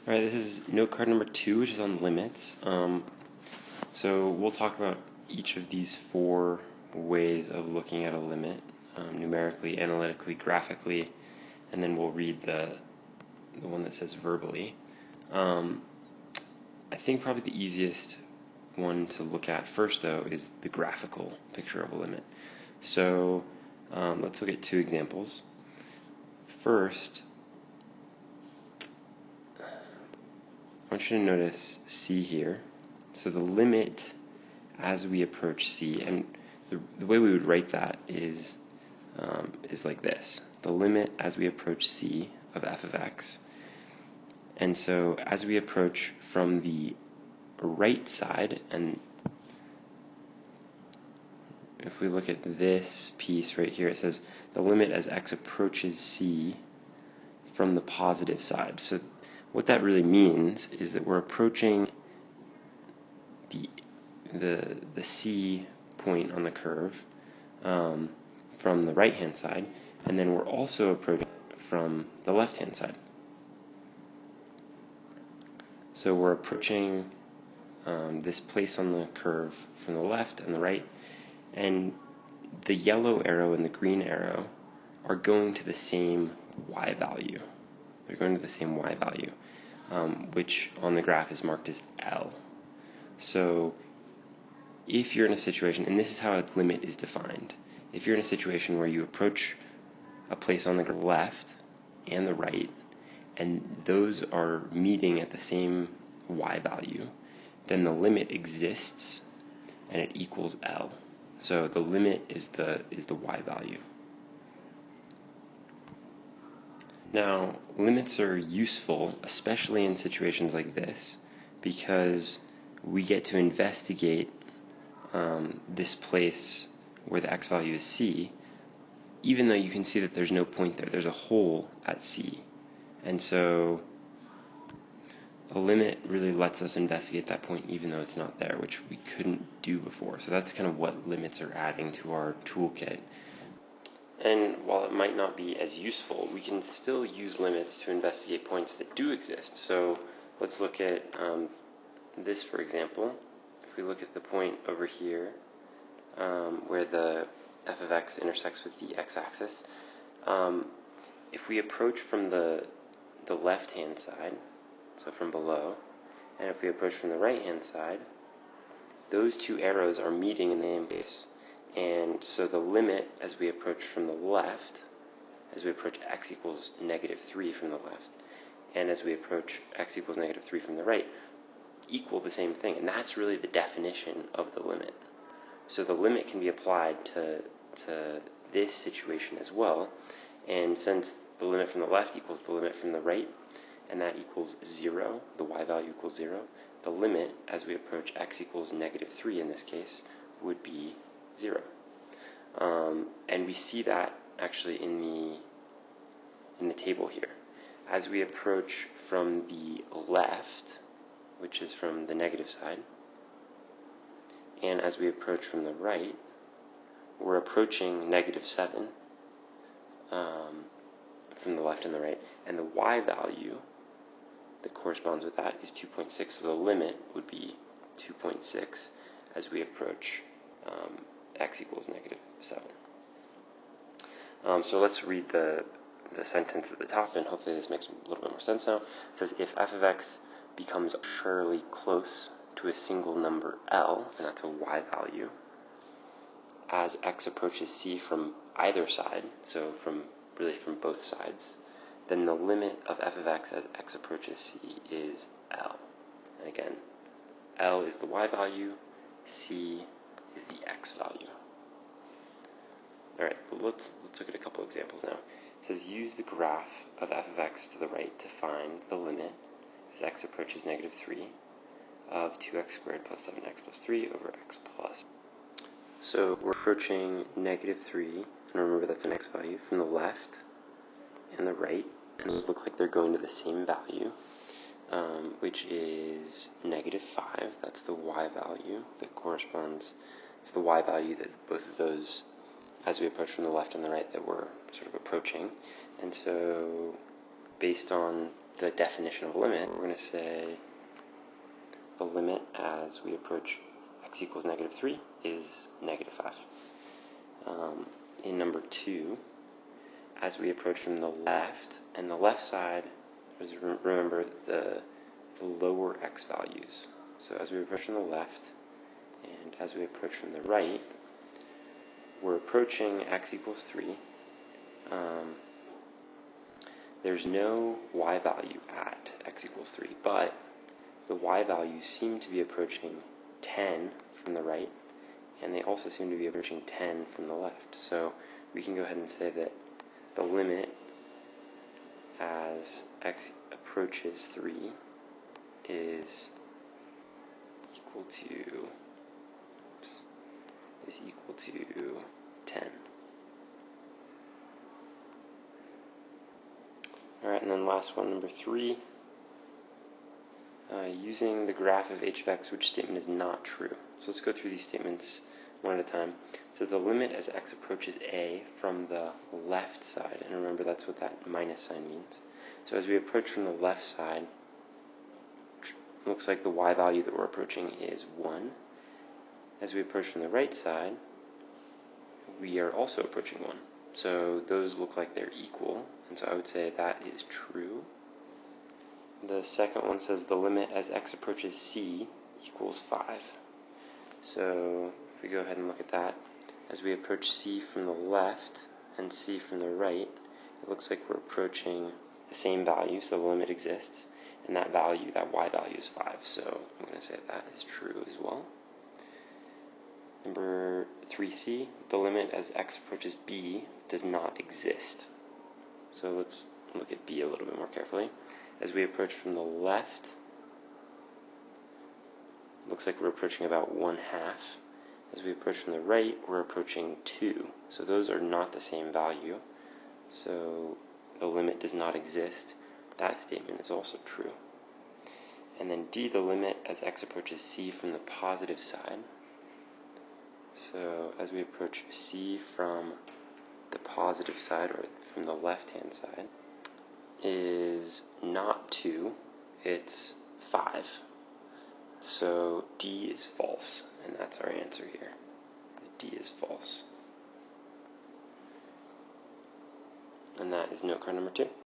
Alright, this is note card number 2, which is on limits. So we'll talk about each of these 4 ways of looking at a limit, numerically, analytically, graphically, and then we'll read the one that says verbally. I think probably the easiest one to look at first, though, is the graphical picture of a limit. So let's look at 2 examples. First, I want you to notice C here. So the limit as we approach C, and the way we would write that is like this. The limit as we approach C of f of x. And so as we approach from the right side, and if we look at this piece right here, it says the limit as x approaches C from the positive side. So what that really means is that we're approaching the C point on the curve from the right-hand side, and then we're also approaching from the left-hand side. So we're approaching this place on the curve from the left and the right, and the yellow arrow and the green arrow are going to the same y value. They're going to the same y value, which on the graph is marked as L. So if you're in a situation, and this is how a limit is defined, if you're in a situation where you approach a place on the left and the right, and those are meeting at the same y value, then the limit exists and it equals L. So the limit is the y value. Now, limits are useful, especially in situations like this, because we get to investigate this place where the x value is C, even though you can see that there's no point there. There's a hole at C. And so a limit really lets us investigate that point even though it's not there, which we couldn't do before. So that's kind of what limits are adding to our toolkit. And while it might not be as useful, we can still use limits to investigate points that do exist. So let's look at this, for example. If we look at the point over here where the f of x intersects with the x-axis, if we approach from the left-hand side, so from below, and if we approach from the right-hand side, those 2 arrows are meeting in the same place. And so the limit as we approach from the left, as we approach x equals -3 from the left, and as we approach x equals -3 from the right, equal the same thing. And that's really the definition of the limit. So the limit can be applied to this situation as well. And since the limit from the left equals the limit from the right, and that equals 0, the y value equals 0, the limit as we approach x equals -3 in this case would be 0. And we see that actually in the table here. As we approach from the left, which is from the negative side, and as we approach from the right, we're approaching -7 from the left and the right, and the y value that corresponds with that is 2.6, so the limit would be 2.6 as we approach x equals -7. So let's read the sentence at the top, and hopefully this makes a little bit more sense now. It says, if f of x becomes arbitrarily close to a single number L, and that's a y value, as x approaches C from either side, so from both sides, then the limit of f of x as x approaches C is L. And again, L is the y value, C is the x value. Alright, let's look at a couple examples now. It says, use the graph of f of x to the right to find the limit as x approaches -3 of 2x squared plus 7x plus 3 over x plus. So we're approaching -3, and remember that's an x value, from the left and the right, and those look like they're going to the same value, which is -5. That's the y value that corresponds to the y value that both of those, as we approach from the left and the right, that we're sort of approaching. And so based on the definition of limit, we're going to say the limit as we approach x equals -3 is -5. In number 2, as we approach from the left, and the left side, remember the lower x values. So as we approach from the left, and as we approach from the right, we're approaching x equals 3. There's no y value at x equals 3, but the y values seem to be approaching 10 from the right, and they also seem to be approaching 10 from the left. So we can go ahead and say that the limit as x approaches 3 is equal to 10. Alright, and then last one, number 3. Using the graph of h of x, which statement is not true? So let's go through these statements one at a time. So the limit as x approaches a from the left side, and remember that's what that minus sign means. So as we approach from the left side, it looks like the y value that we're approaching is 1. As we approach from the right side, we are also approaching 1. So those look like they're equal, and so I would say that is true. The second one says the limit as x approaches c equals 5. So if we go ahead and look at that, as we approach c from the left and c from the right, it looks like we're approaching the same value, so the limit exists, and that value, that y value, is 5. So I'm going to say that is true as well. Number 3c, the limit as x approaches b does not exist. So let's look at b a little bit more carefully. As we approach from the left, it looks like we're approaching about 1/2. As we approach from the right, we're approaching 2. So those are not the same value. So the limit does not exist. That statement is also true. And then d, the limit as x approaches c from the positive side. So as we approach c from the positive side, or from the left-hand side, is not 2, it's 5. So D is false, and that's our answer here. D is false. And that is note card number 2.